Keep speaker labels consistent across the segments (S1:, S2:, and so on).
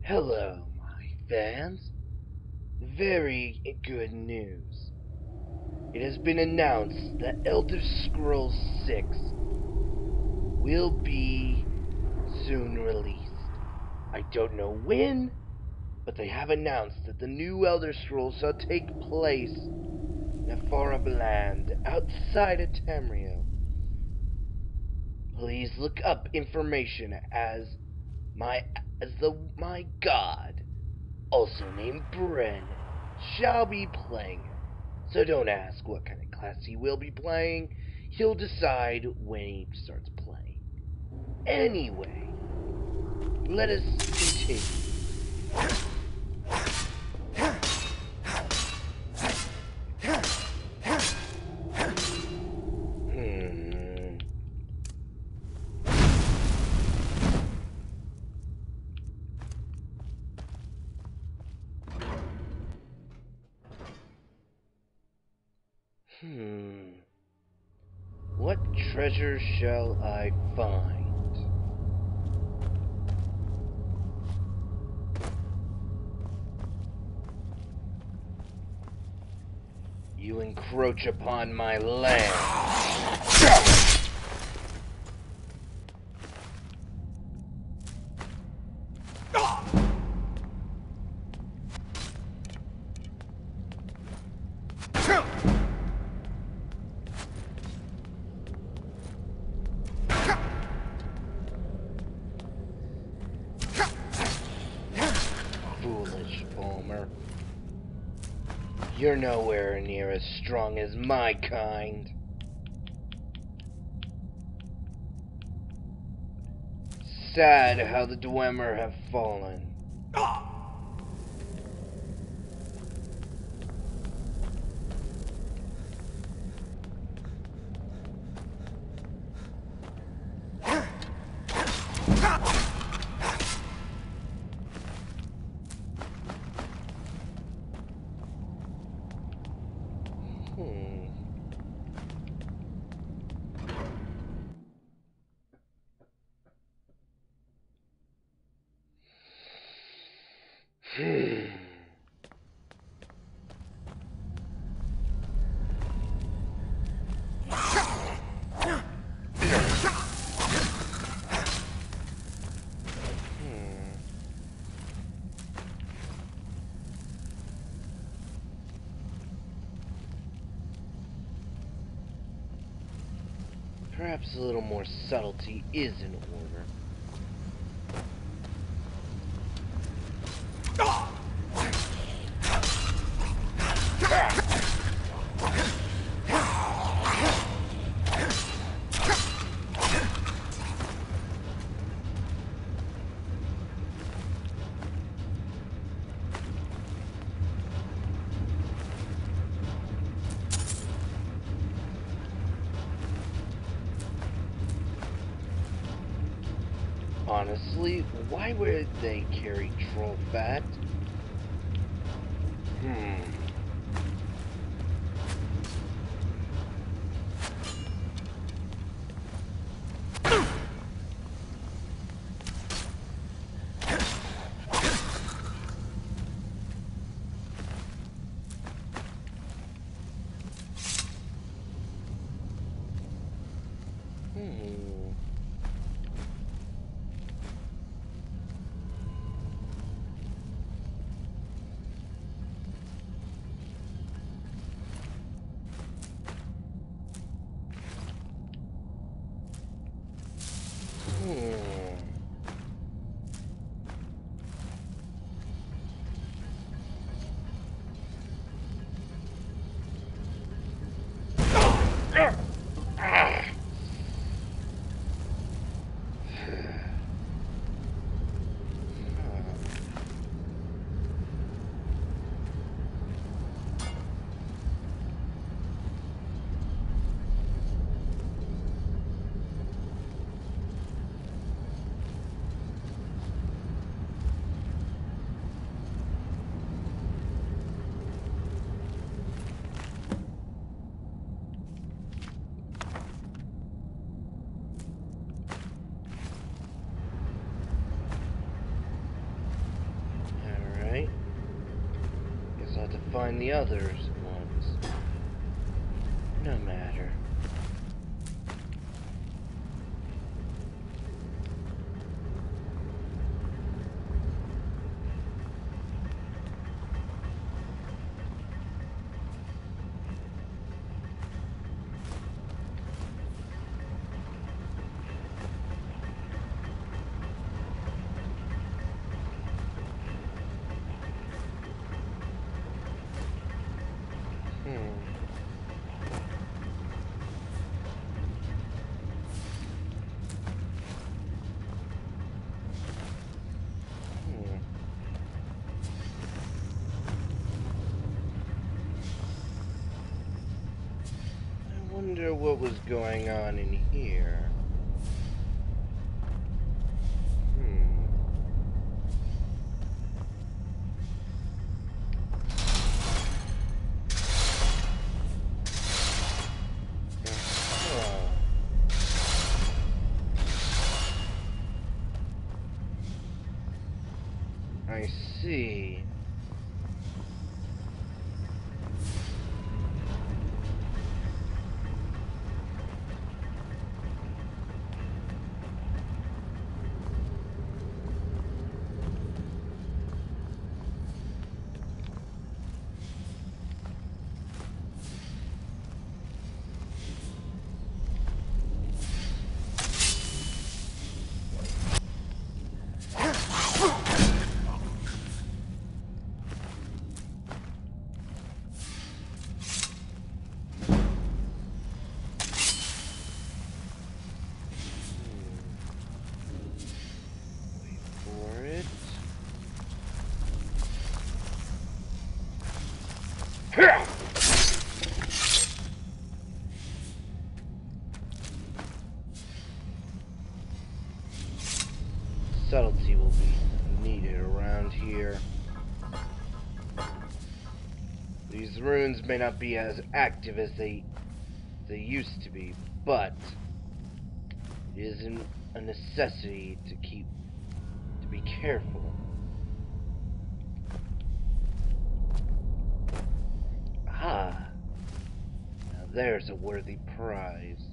S1: Hello, my fans. Very good news. It has been announced that Elder Scrolls 6 will be soon released. I don't know when, but they have announced that the new Elder Scrolls shall take place in a foreign land outside of Tamriel. Please look up information my god, also named Bren, shall be playing it. So don't ask what kind of class he will be playing. He'll decide when he starts playing. Anyway, let us continue. What treasure shall I find? You encroach upon my land. Foolish Palmer. You're nowhere near as strong as my kind. Sad how the Dwemer have fallen. Perhaps a little more subtlety is in order. Honestly, why would they carry troll fat? find the others ones. No matter. I wonder what was going on in here. I see. Subtlety will be needed around here. These runes may not be as active as they used to be, but it isn't a necessity to be careful. Ah, now there's a worthy prize.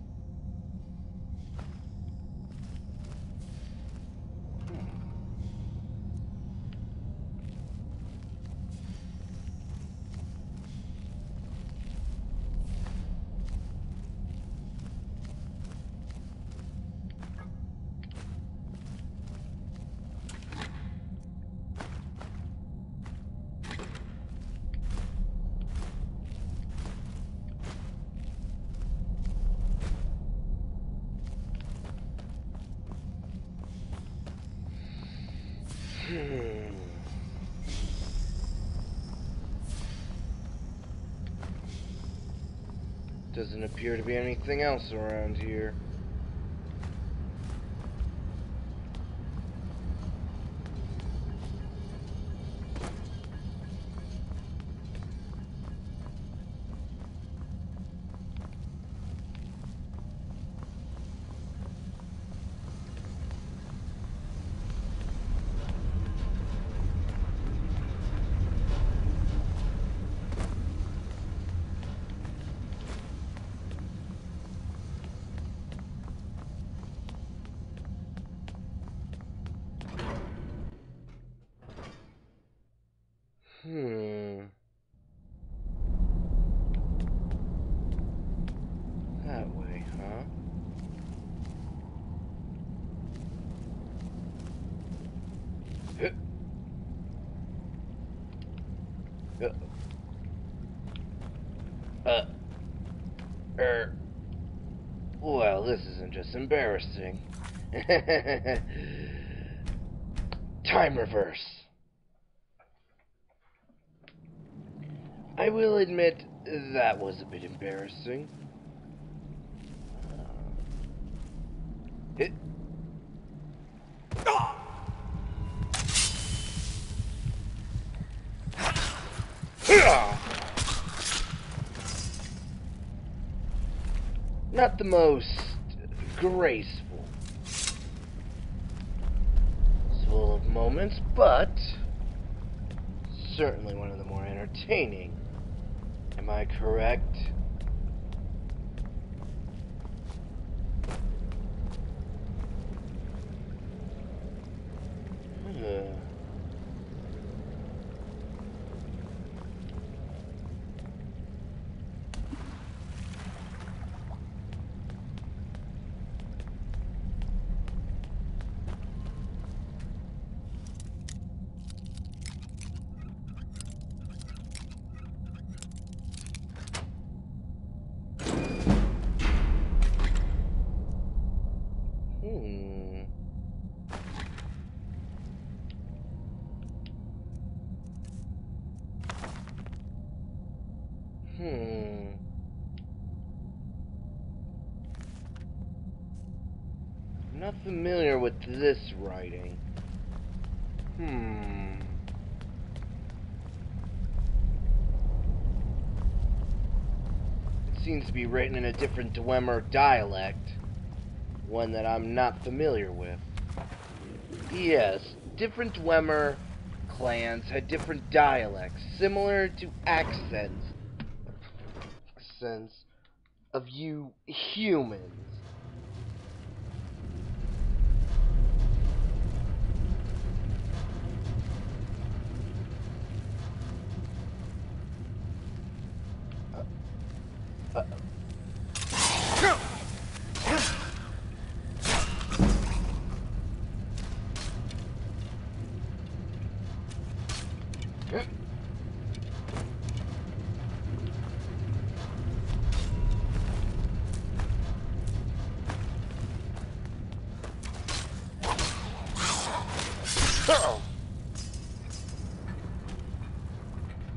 S1: Doesn't appear to be anything else around here. That way, huh? Well, this isn't just embarrassing. Time reverse. I will admit that was a bit embarrassing. Not the most graceful. It's full of moments, but certainly one of the more entertaining. Am I correct? I'm not familiar with this writing. It seems to be written in a different Dwemer dialect, one that I'm not familiar with. Yes, different Dwemer clans had different dialects, similar to accents of you humans.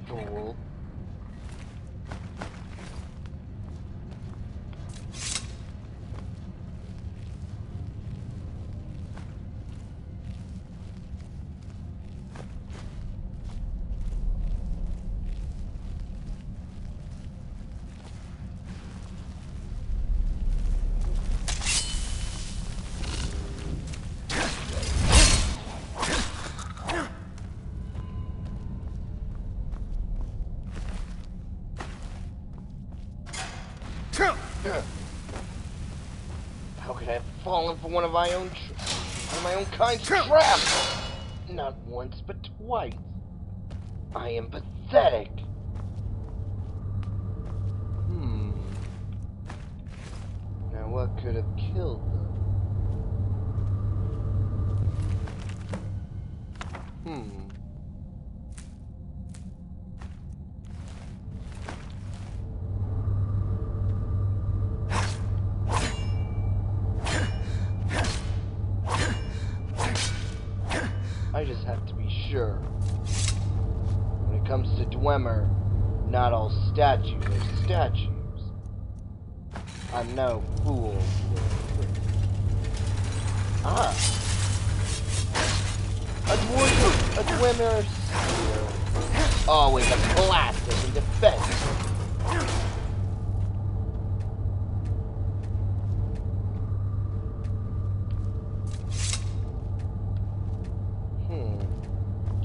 S1: Fool. How could I have fallen for one of my own kind's traps? Not once, but twice. I am pathetic. Now what could have killed them? I just have to be sure. When it comes to Dwemer, not all statues are statues. I'm no fool. Ah! A Dwemer spear. Always a classic in defense.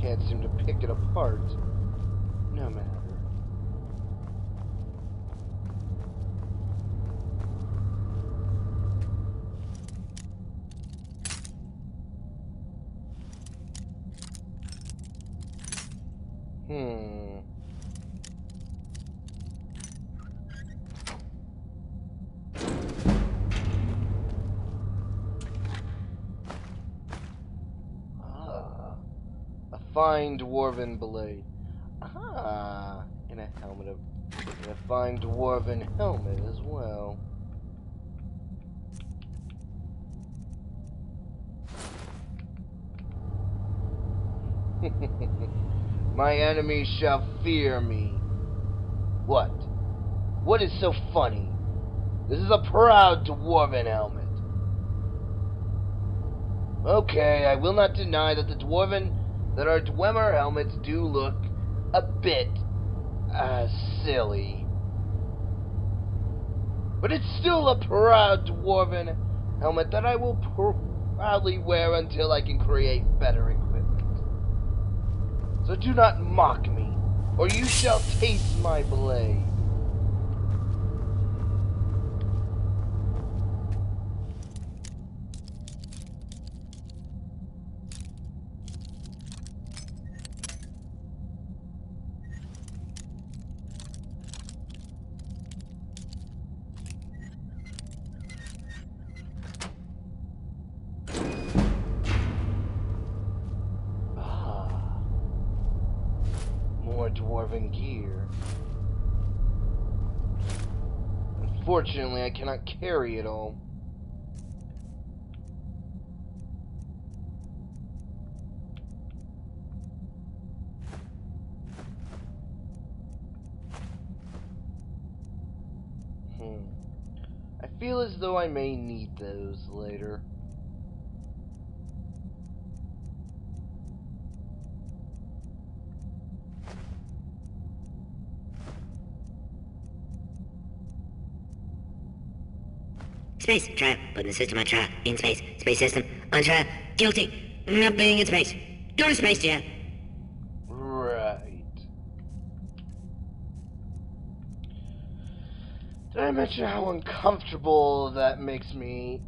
S1: Can't seem to pick it apart. No matter. Fine dwarven blade. And a fine dwarven helmet as well. My enemies shall fear me. What? What is so funny? This is a proud dwarven helmet. Okay, I will not deny that our Dwemer helmets do look a bit silly. But it's still a proud dwarven helmet that I will proudly wear until I can create better equipment. So do not mock me, or you shall taste my blade. More dwarven gear. Unfortunately, I cannot carry it all. I feel as though I may need those later.
S2: Space, trial, putting the system on trial, in space, space system, on trial, guilty, not being in space, go to space jail.
S1: Right. Did I mention how uncomfortable that makes me?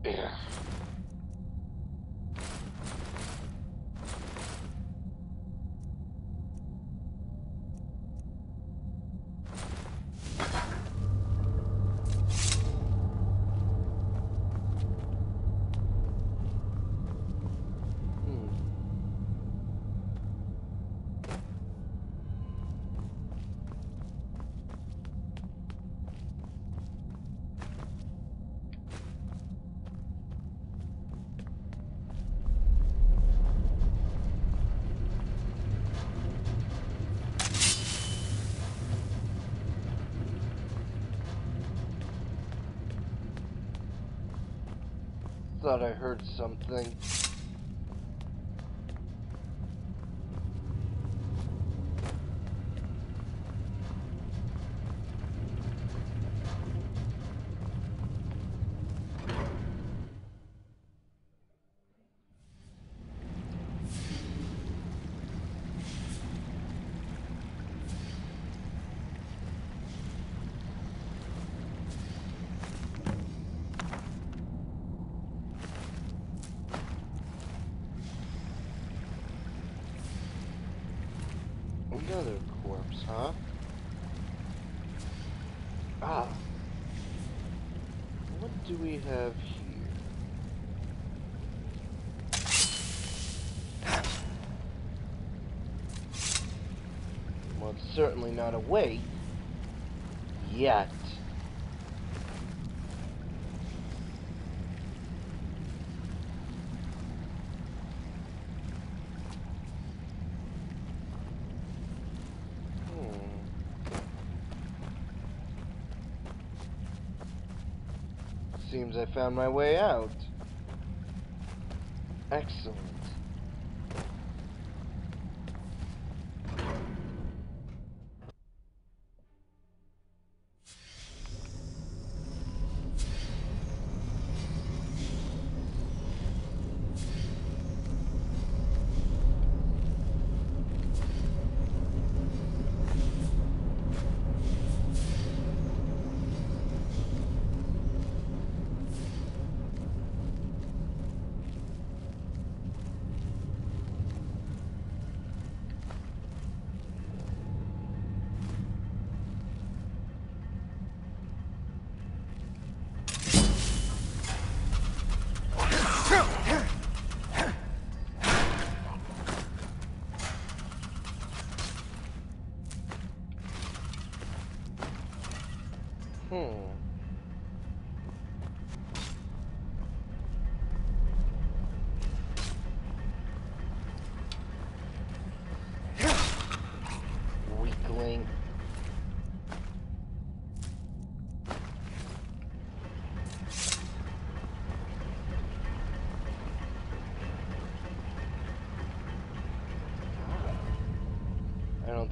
S1: Yeah. Thought I heard something. Another corpse, huh? Ah. What do we have here? Well, it's certainly not a weight. Yet. Seems I found my way out. Excellent.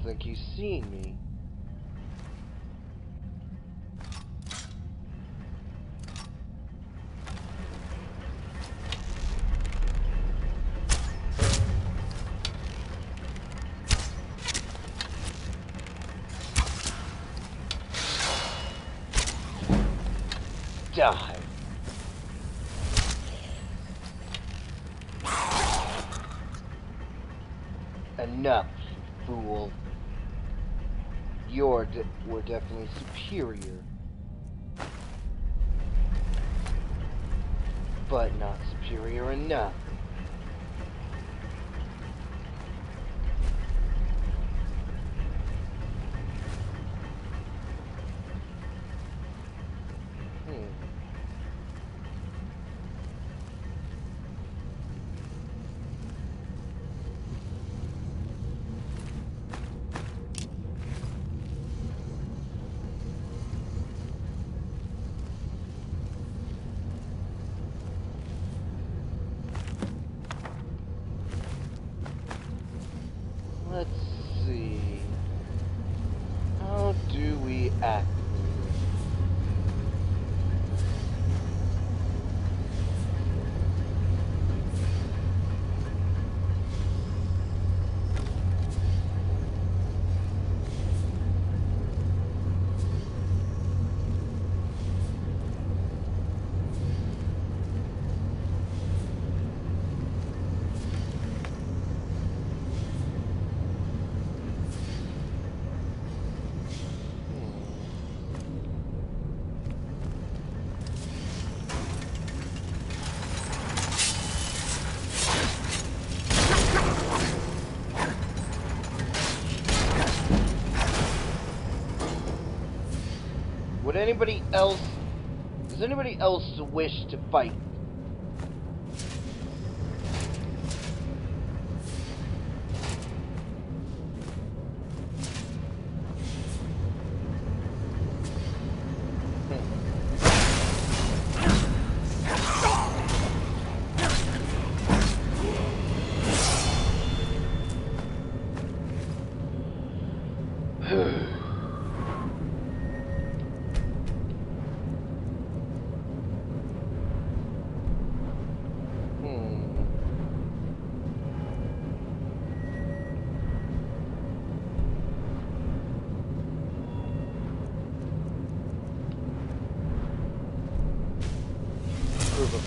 S1: think he's seen me. Die. Enough, you fool. We're definitely superior. But not superior enough. Let's see. How do we act? Does anybody else wish to fight?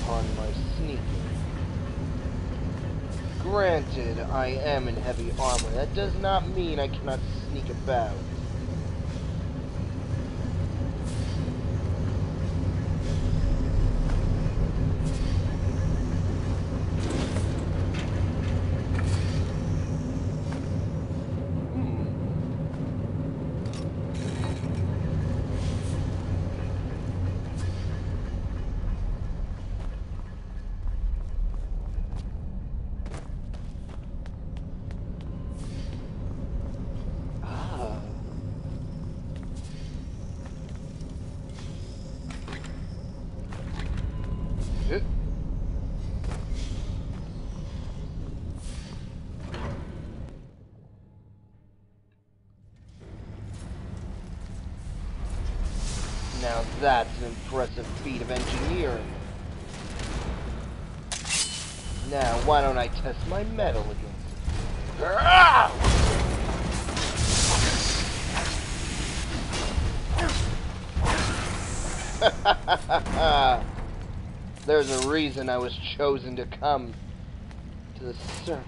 S1: Upon my sneaking. Granted, I am in heavy armor. That does not mean I cannot sneak about. Now that's an impressive feat of engineering. Now, why don't I test my mettle against it? There's a reason I was chosen to come to the surface.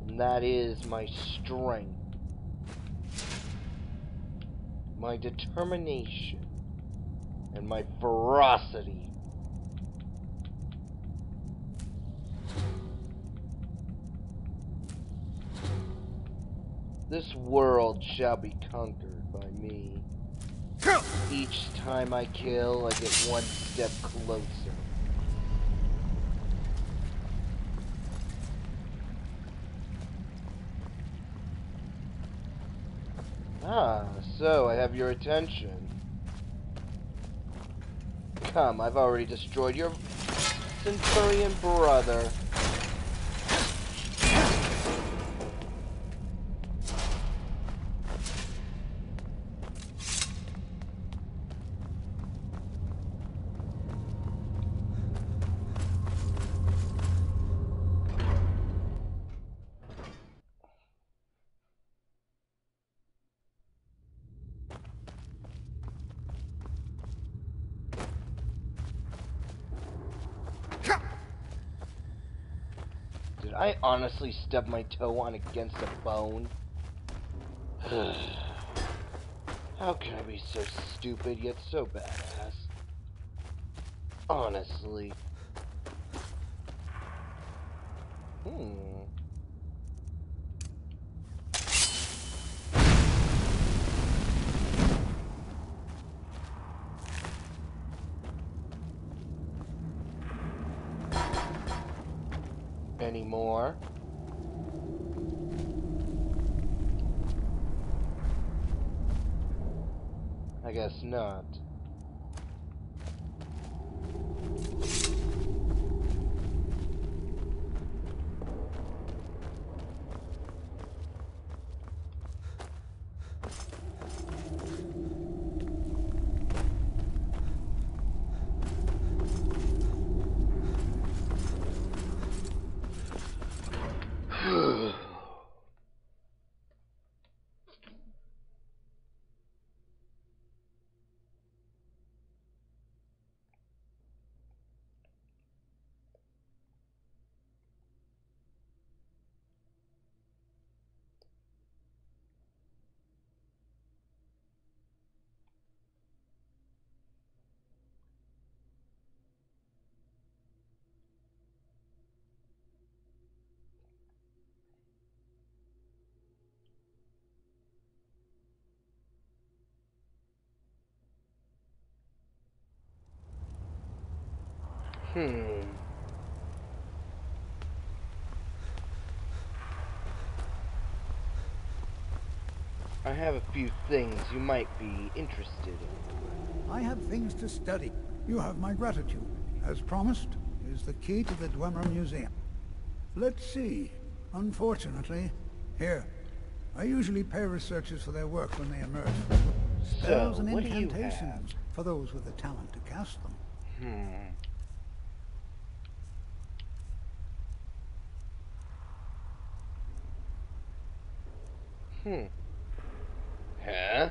S1: And that is my strength. My determination. And my ferocity. This world shall be conquered by me. Each time I kill, I get one step closer. Ah, so I have your attention. Come, I've already destroyed your Centurion brother. I honestly stubbed my toe on against a bone. How can I be so stupid yet so badass? Honestly. Any more? I guess not. I have a few things you might be interested in.
S3: I have things to study. You have my gratitude. As promised, is the key to the Dwemer Museum. Let's see. Unfortunately, here. I usually pay researchers for their work when they emerge from spells and
S1: what do you
S3: incantations for those with the talent to cast them.
S1: Huh?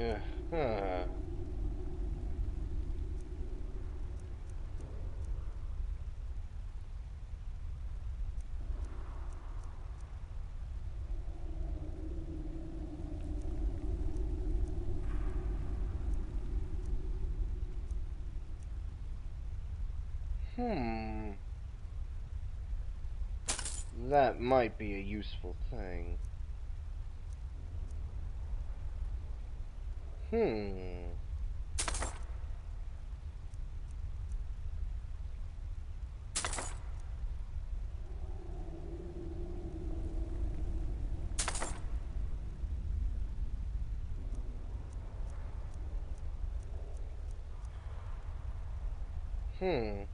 S1: Uh-huh. That might be a useful thing. Hmm. Hmm.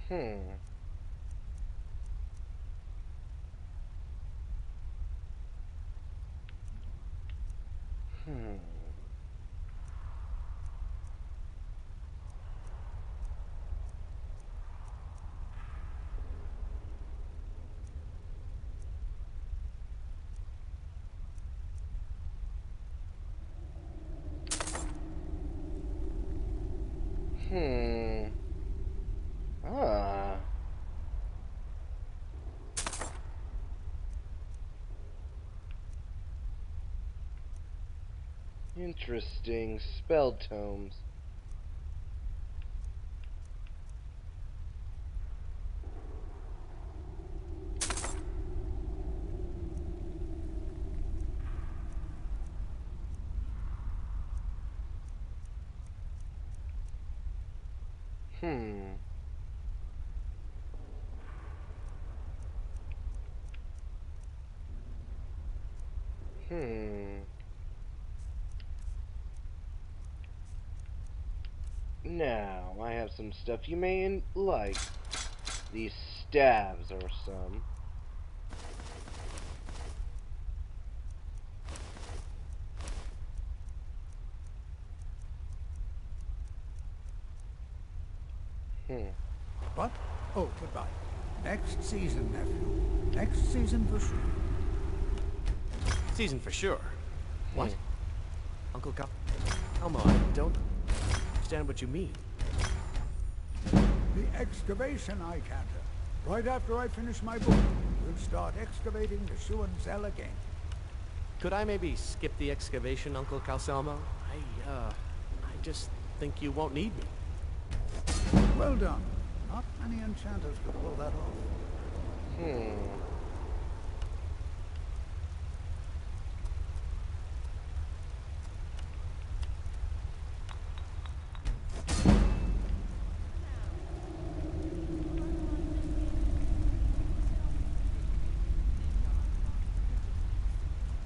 S1: Hmm. Hmm. Ah. Interesting. Spell tomes. Hmm. Hmm. Now, I have some stuff you may like. These stabs are some.
S3: What? Oh, goodbye. Next season, nephew. Next season for sure.
S4: Season for sure. What? Uncle Cal... Elmo, I don't understand what you mean.
S3: The excavation I canter. Right after I finish my book, we'll start excavating the Shuan Cell again.
S4: Could I maybe skip the excavation, Uncle Calselmo? I just think you won't need me.
S3: Well done. Not many enchanters could pull that off.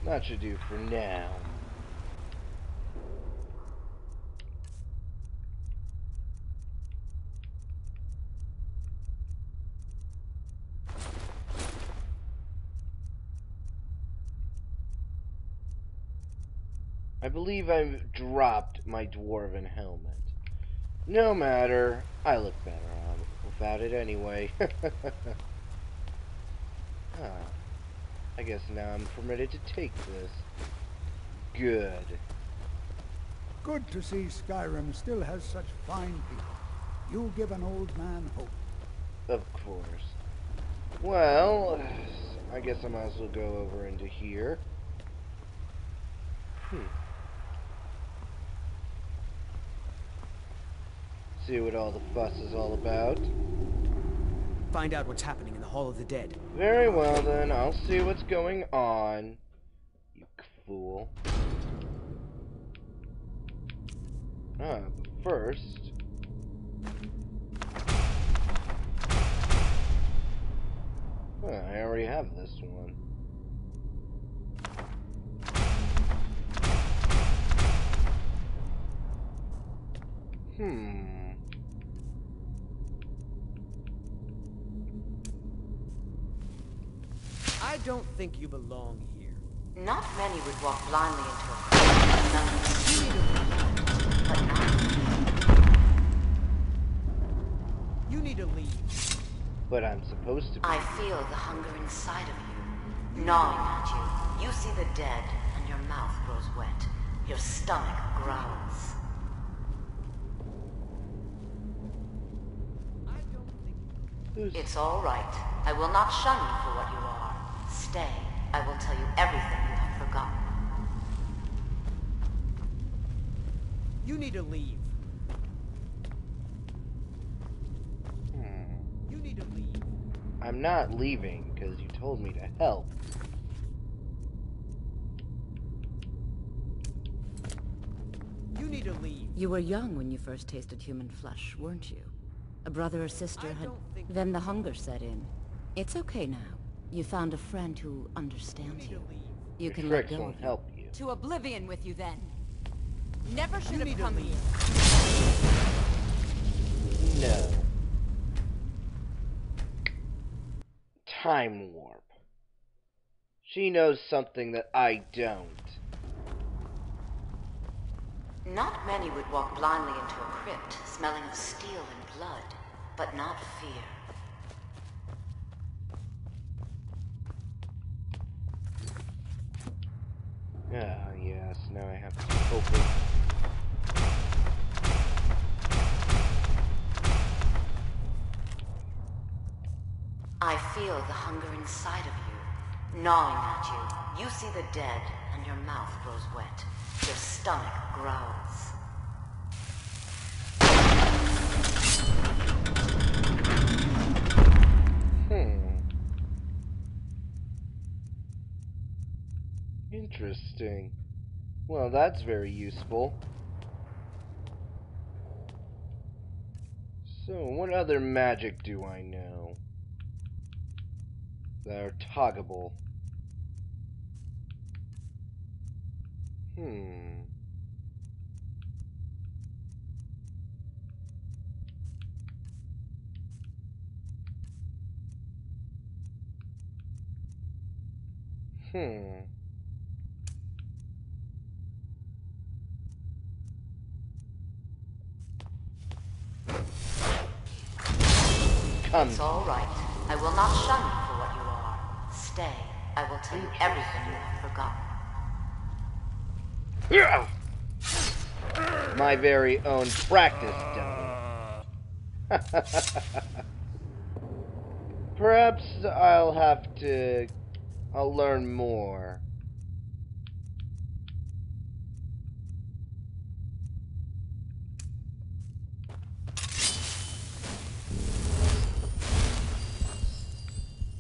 S1: That should do for now. I believe I've dropped my dwarven helmet. No matter, I look better on without it anyway. I guess now I'm permitted to take this. Good.
S3: Good to see Skyrim still has such fine people. You give an old man hope.
S1: Of course. Well, I guess I might as well go over into here. See what all the fuss is all about.
S4: Find out what's happening in the Hall of the Dead.
S1: Very well then, I'll see what's going on. You fool. But first... I already have this one.
S4: I don't think you belong here.
S5: Not many would walk blindly into a crowd. But not.
S4: You need to leave.
S1: But I'm supposed to be.
S5: I feel the hunger inside of you, gnawing at you. You see the dead, and your mouth grows wet. Your stomach growls. It's all right. I will not shun you for what you are. Stay. I will tell you everything you have forgotten.
S4: You need to leave. You need to leave.
S1: I'm not leaving, because you told me to help.
S4: You need to leave.
S6: You were young when you first tasted human flesh, weren't you? A brother or sister
S4: I
S6: had...
S4: don't think-
S6: Then the hunger set in. It's okay now. You found a friend who understands
S4: You
S6: you.
S4: need to leave.
S6: You
S1: Your
S6: can let
S1: tricks
S6: go
S1: won't
S6: of
S1: help you.
S6: To oblivion with you then. Never should
S4: You
S6: have
S4: need to
S6: come
S4: leave.
S6: here.
S1: No. Time warp. She knows something that I don't.
S5: Not many would walk blindly into a crypt, smelling of steel and blood, but not fear.
S1: Ah, yes, now I have to open.
S5: I feel the hunger inside of you, gnawing at you. You see the dead, and your mouth grows wet. Your stomach growls.
S1: Interesting. Well, that's very useful. So, what other magic do I know that are toggable? Come.
S5: It's all right. I will not shun you for what you are. Stay. I will tell you everything you have forgotten.
S1: My very own practice dummy. Perhaps I'll learn more.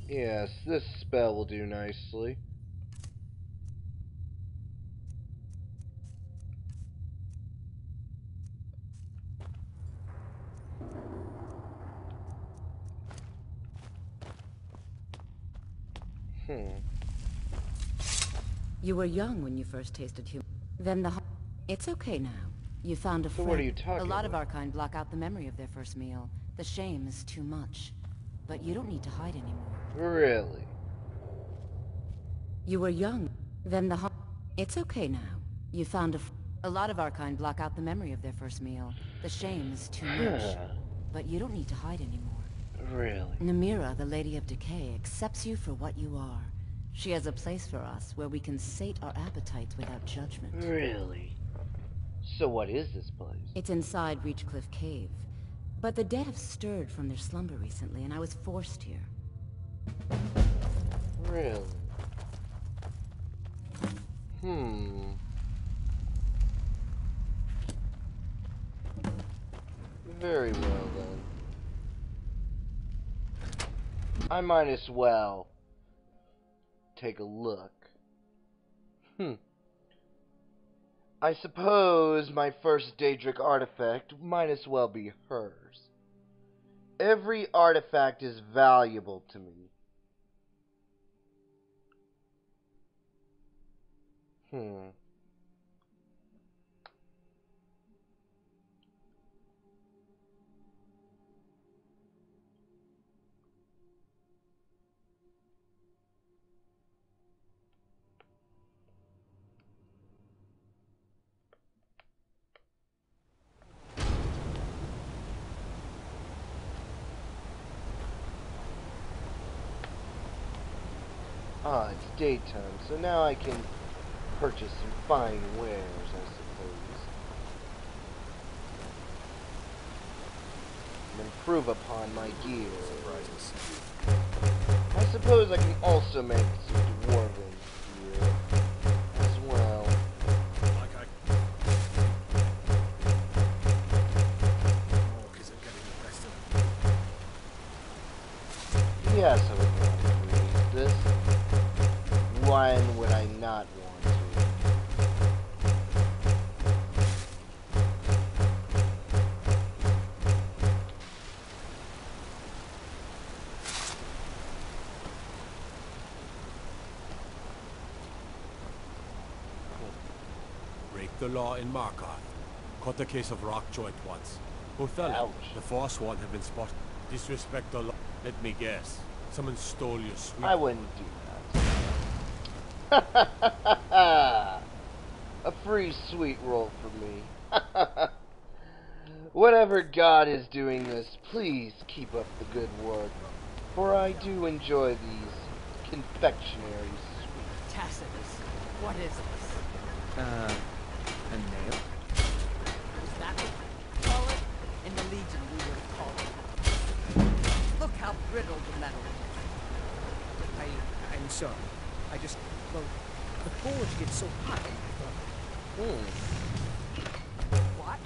S1: Yes, this spell will do nicely.
S6: You were young when you first tasted human. Then the... It's okay now. You found a
S1: So
S6: friend.
S1: what are you talking
S6: A lot
S1: about?
S6: of our kind block out the memory of their first meal. The shame is too much. But you don't need to hide anymore.
S1: Really?
S6: You were young. Then the... It's okay now. You found a lot of our kind block out the memory of their first meal. The shame is too much. But you don't need to hide anymore.
S1: Really?
S6: Namira, the Lady of Decay, accepts you for what you are. She has a place for us where we can sate our appetites without judgment.
S1: Really? So what is this place?
S6: It's inside Reachcliff Cave. But the dead have stirred from their slumber recently, and I was forced here.
S1: Really? Very well then. I might as well take a look. I suppose my first Daedric artifact might as well be hers. Every artifact is valuable to me. Ah, it's daytime, so now I can purchase some fine wares, I suppose. And improve upon my gear. I suppose I can also make some dwarven gear as well. Yes, I would want to read this. Why would I not want to?
S7: Break the law in Markarth. Caught the case of rock joint once. Othello,
S1: Ouch.
S7: the Forsworn have been spotted. Disrespect the law. Let me guess. Someone stole your sweet...
S1: I wouldn't do that. A free sweet roll for me. Whatever god is doing this, please keep up the good work, for I do enjoy these confectionery sweets.
S8: Tacitus, what is this?
S9: A nail?
S8: Is that what you call it? In the Legion we would have called it. Look how brittle the metal is.
S9: I'm sorry. I just... Well, the forge gets so hot. I thought...
S8: What?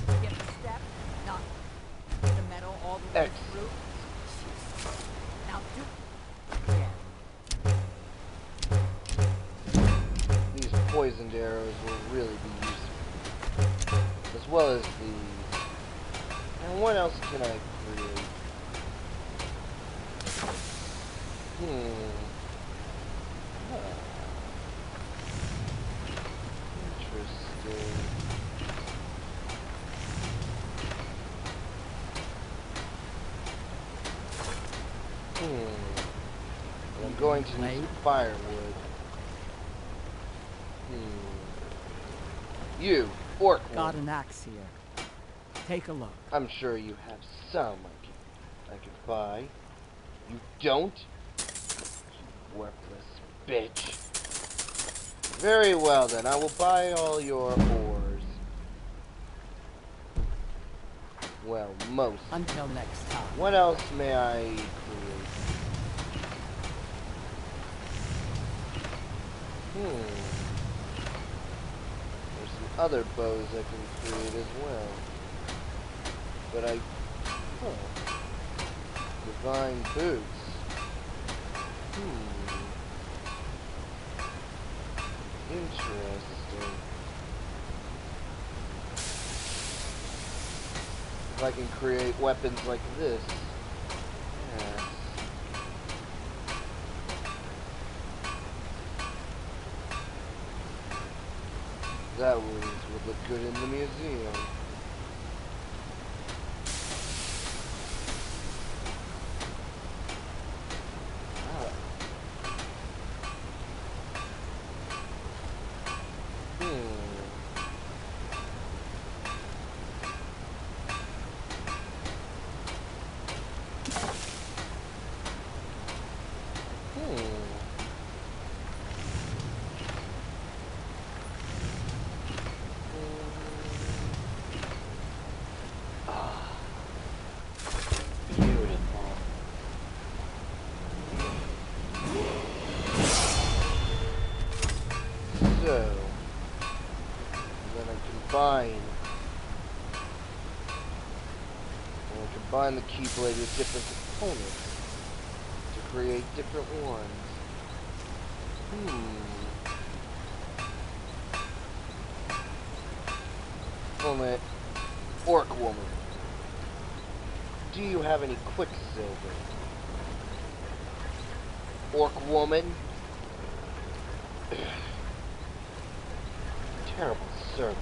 S8: You get the step, not the metal all the way through? Now do...
S1: These poisoned arrows will really be useful. As well as these. And what else can I create? Huh. Interesting. I'm going to need some firewood. You, orc
S8: Got
S1: woman.
S8: an axe here. Take a look.
S1: I'm sure you have some I can buy. You don't? Worthless bitch. Very well then, I will buy all your ores. Well, most.
S8: Until next time.
S1: What else may I create? There's some other bows I can create as well. But Divine boots. Interesting. If I can create weapons like this. Yes. That would look good in the museum. Combine the keyblade with different components to create different ones. Only Orc Woman. Do you have any Quicksilver? Orc Woman? Terrible service.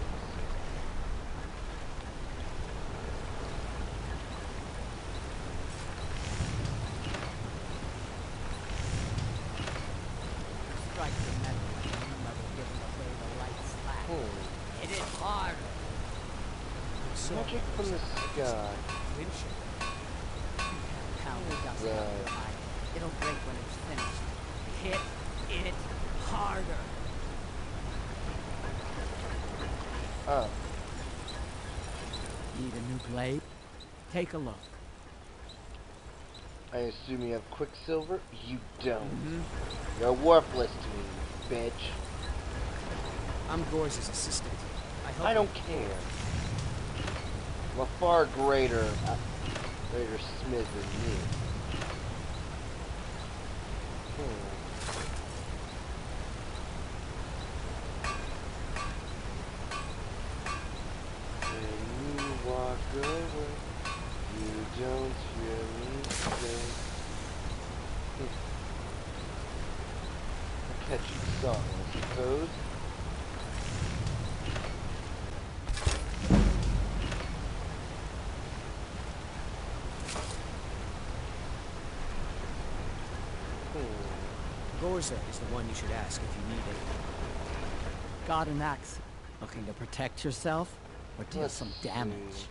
S8: Strike the metal like a mother giving away the light slack. Hit it hard.
S1: Magic from the sky.
S8: Pound the dust out of your eye. It'll break when it's finished. Hit it harder.
S1: Oh.
S8: Need a new blade? Take a look.
S1: I assume you have Quicksilver? You don't. You're worthless to me, bitch.
S9: I'm Gore's assistant.
S1: I don't care. I'm a far greater smith than me. When you walk away, you don't hear me say. A catchy song, I suppose.
S9: Gorza is the one you should ask if you need it.
S8: Got an axe. Looking to protect yourself? Or deal
S1: Let's
S8: some damage?
S1: see.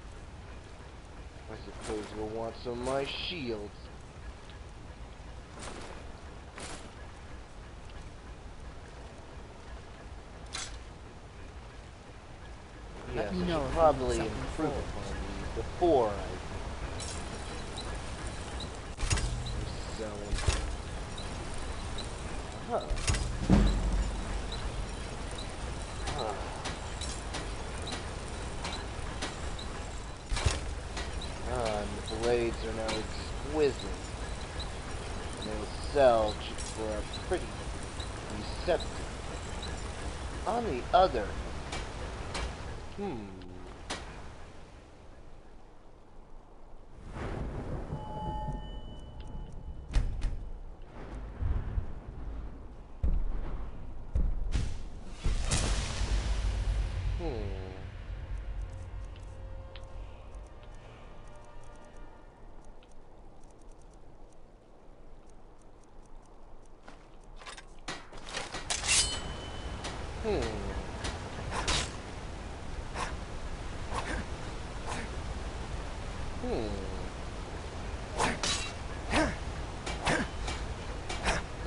S1: I suppose you'll want some of my shields. Yes,
S8: Let me
S1: I
S8: know
S1: should
S8: if
S1: probably
S8: you need something
S1: improve
S8: forward.
S1: upon these before I sell them. Huh. And the blades are now exquisite. And they will sell for a pretty receptive. On the other,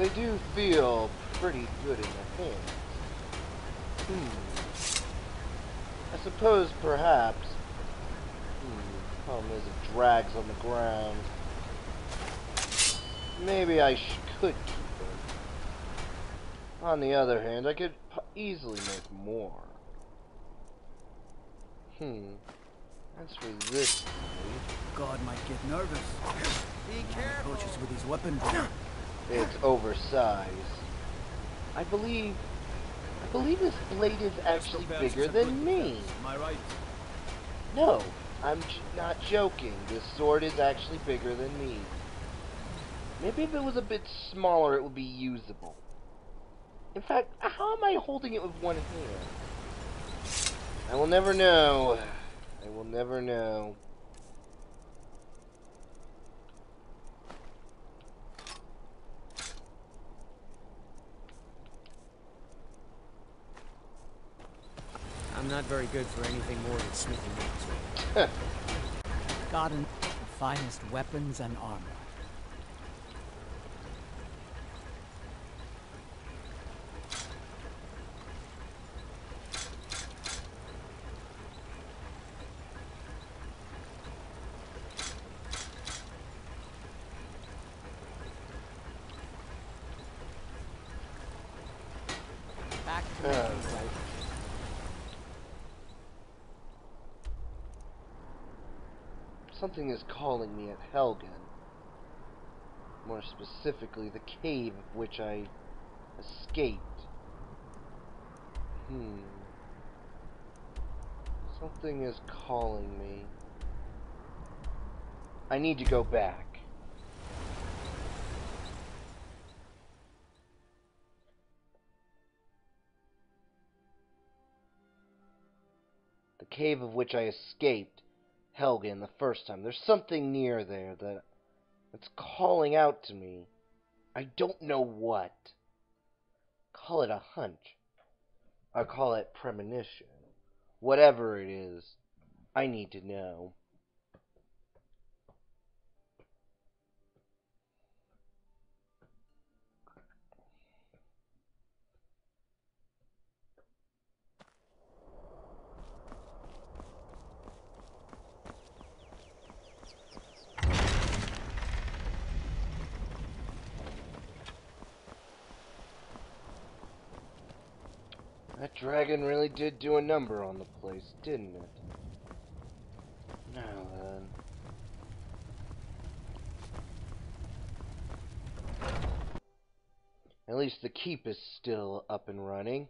S1: they do feel pretty good in the hands. I suppose perhaps. Problem is it drags on the ground. Maybe I could keep it. On the other hand, I could easily make more. As for this
S3: God might get nervous.
S8: Be careful.
S3: Approaches with his weapon.
S1: it's oversized. I believe this blade is actually bigger than me.
S7: Am I right?
S1: No, I'm not joking. This sword is actually bigger than me. Maybe if it was a bit smaller, it would be usable. In fact, how am I holding it with one hand? I will never know. I will never know.
S9: I'm not very good for anything more than smithing rocks.
S8: God and the finest weapons and armor. Back to making weapons.
S1: Something is calling me at Helgen. More specifically, the cave of which I escaped. Something is calling me. I need to go back. The cave of which I escaped Helgen the first time. There's something near there that's calling out to me. I don't know what. Call it a hunch. I call it premonition. Whatever it is, I need to know. That dragon really did do a number on the place, didn't it? Now then. At least the keep is still up and running.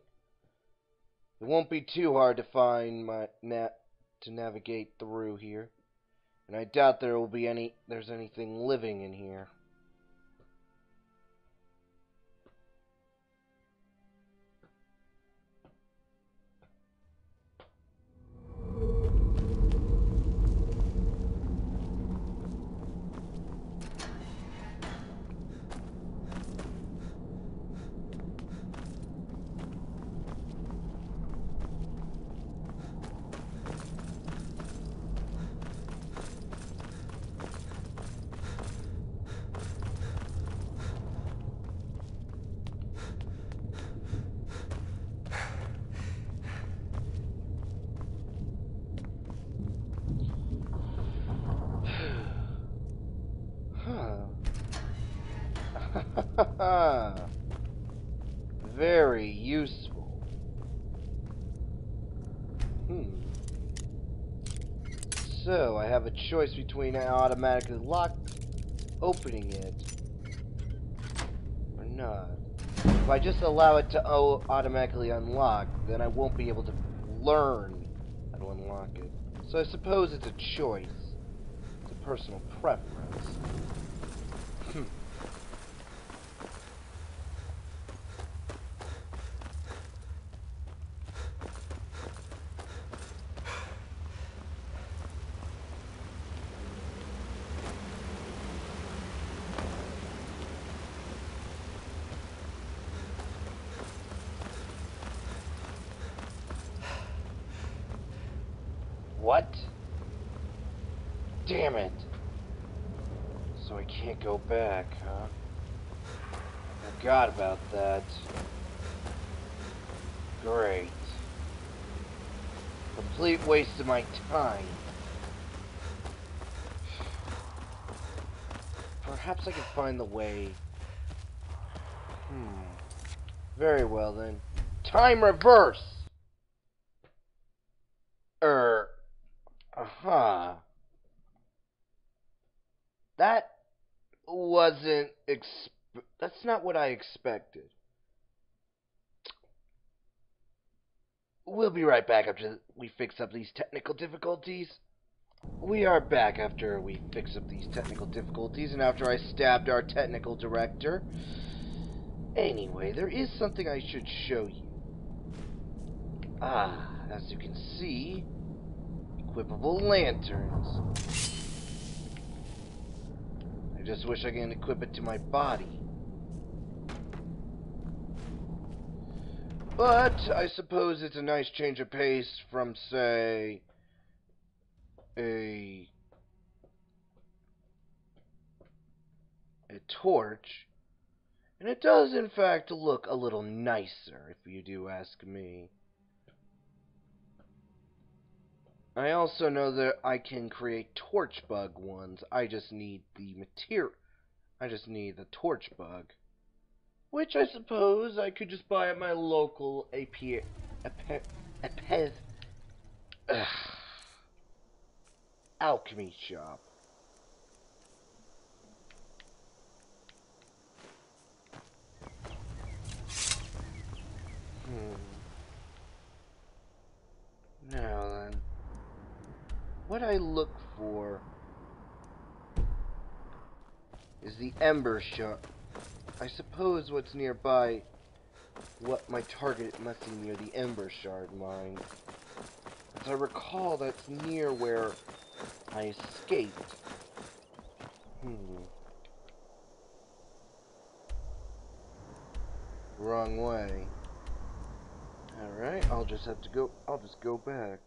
S1: It won't be too hard to find to navigate through here. And I doubt there's anything living in here. Very useful. So, I have a choice between automatically opening it or not. If I just allow it to automatically unlock, then I won't be able to learn how to unlock it. So I suppose it's a choice. It's a personal preference. What? Damn it. So I can't go back, huh? That forgot about that. Great. Complete waste of my time. Perhaps I can find the way. Very well then. Time reverse! That wasn't that's not what I expected. We'll be right back after we fix up these technical difficulties. We are back after we fix up these technical difficulties and after I stabbed our technical director. Anyway, there is something I should show you. As you can see, equipable lanterns. I just wish I can equip it to my body. But I suppose it's a nice change of pace from, say, a torch. And it does, in fact, look a little nicer, if you do ask me. I also know that I can create torch bug ones. I just need the material. I just need the torch bug. Which I suppose I could just buy at my local alchemy shop. Now then, what I look for is the ember shop. I suppose what's nearby, what my target must be near the Ember Shard mine. As I recall, that's near where I escaped. Wrong way. Alright, I'll just go back.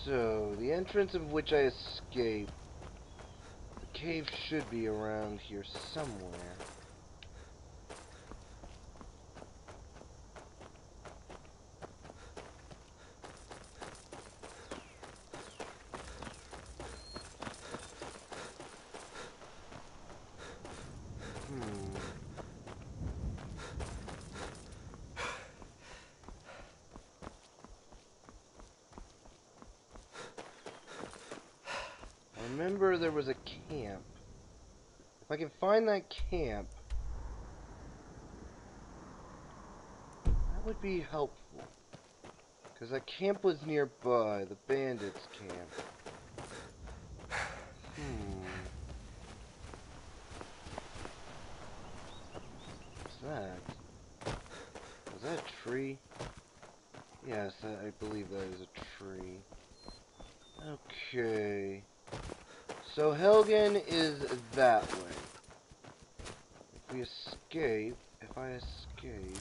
S1: So, the entrance of which I escaped, the cave should be around here somewhere. I remember there was a camp. If I can find that camp, that would be helpful. Because that camp was nearby, the bandits' camp. What's that? Was that a tree? Yes, I believe that is a tree. Okay. So Helgen is that way. If we escape, if I escaped...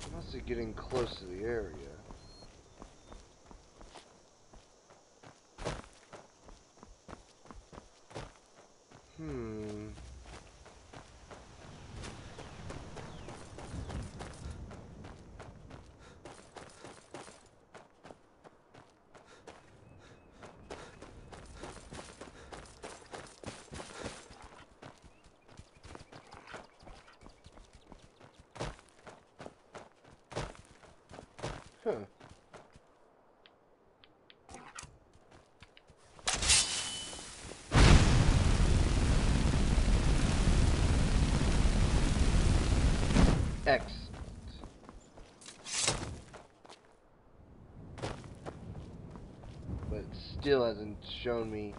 S1: I must be getting close to the area. Excellent. But it still hasn't shown me.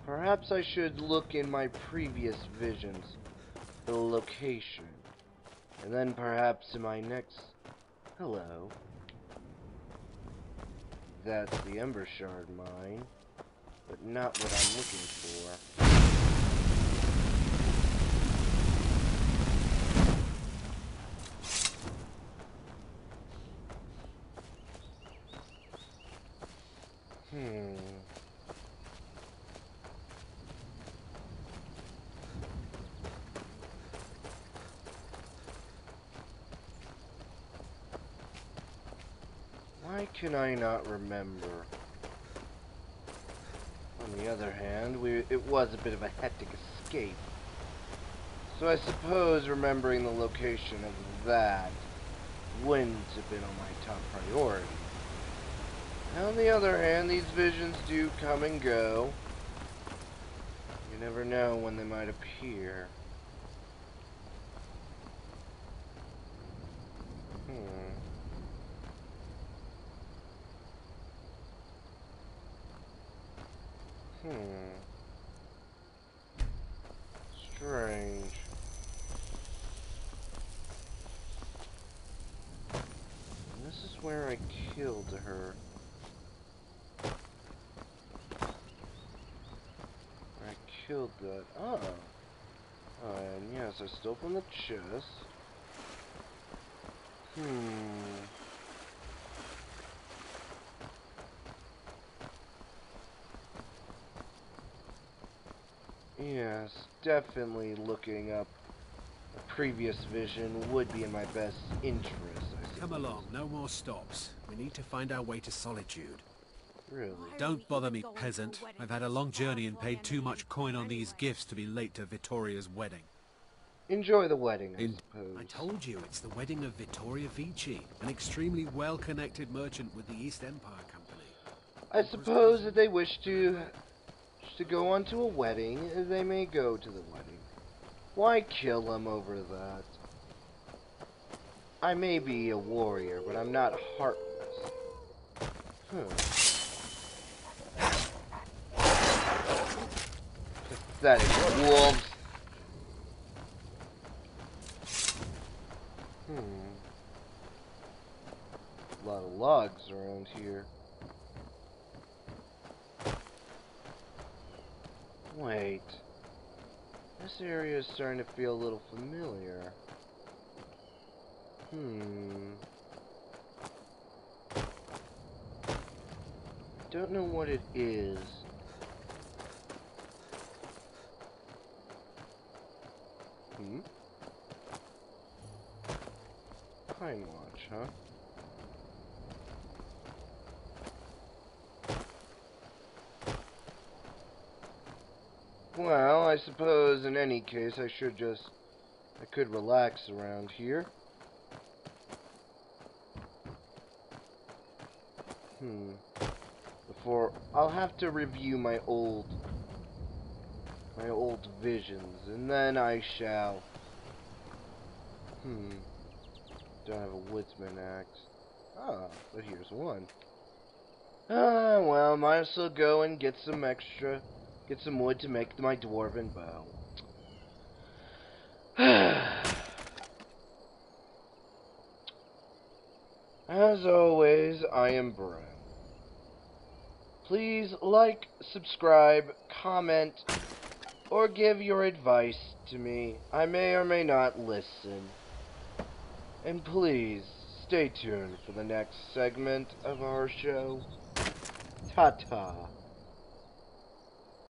S1: Perhaps I should look in my previous visions for the location. And then perhaps in my next... Hello. That's the Ember Shard mine. But not what I'm looking for. Why can I not remember? On the other hand, it was a bit of a hectic escape. So I suppose remembering the location of that wouldn't have been on my top priority. On the other hand, these visions do come and go. You never know when they might appear. Strange. And this is where I killed her. I killed that. Oh. And yes, I stole from the chest. Yes, definitely looking up a previous vision would be in my best interest, I suppose.
S7: Come along, no more stops. We need to find our way to Solitude.
S1: Really?
S7: Don't bother me, peasant. I've had a long journey and paid too much coin on these gifts to be late to Vittoria's wedding.
S1: Enjoy the wedding, I suppose.
S7: I told you, it's the wedding of Vittoria Vici, an extremely well-connected merchant with the East Empire Company.
S1: I suppose if they wish to go on to a wedding, they may go to the wedding. Why kill them over that? I may be a warrior, but I'm not heartless. Pathetic wolves. A lot of logs around here. Wait. This area is starting to feel a little familiar. Don't know what it is. Pine Watch, huh? Well, I suppose in any case I could relax around here. Before, I'll have to review my old visions, and then I shall. Don't have a woodsman axe. Ah, but here's one. Well, might as well go and get some wood to make my dwarven bow. As always, I am Bren. Please like, subscribe, comment, or give your advice to me. I may or may not listen. And please, stay tuned for the next segment of our show. Ta-ta.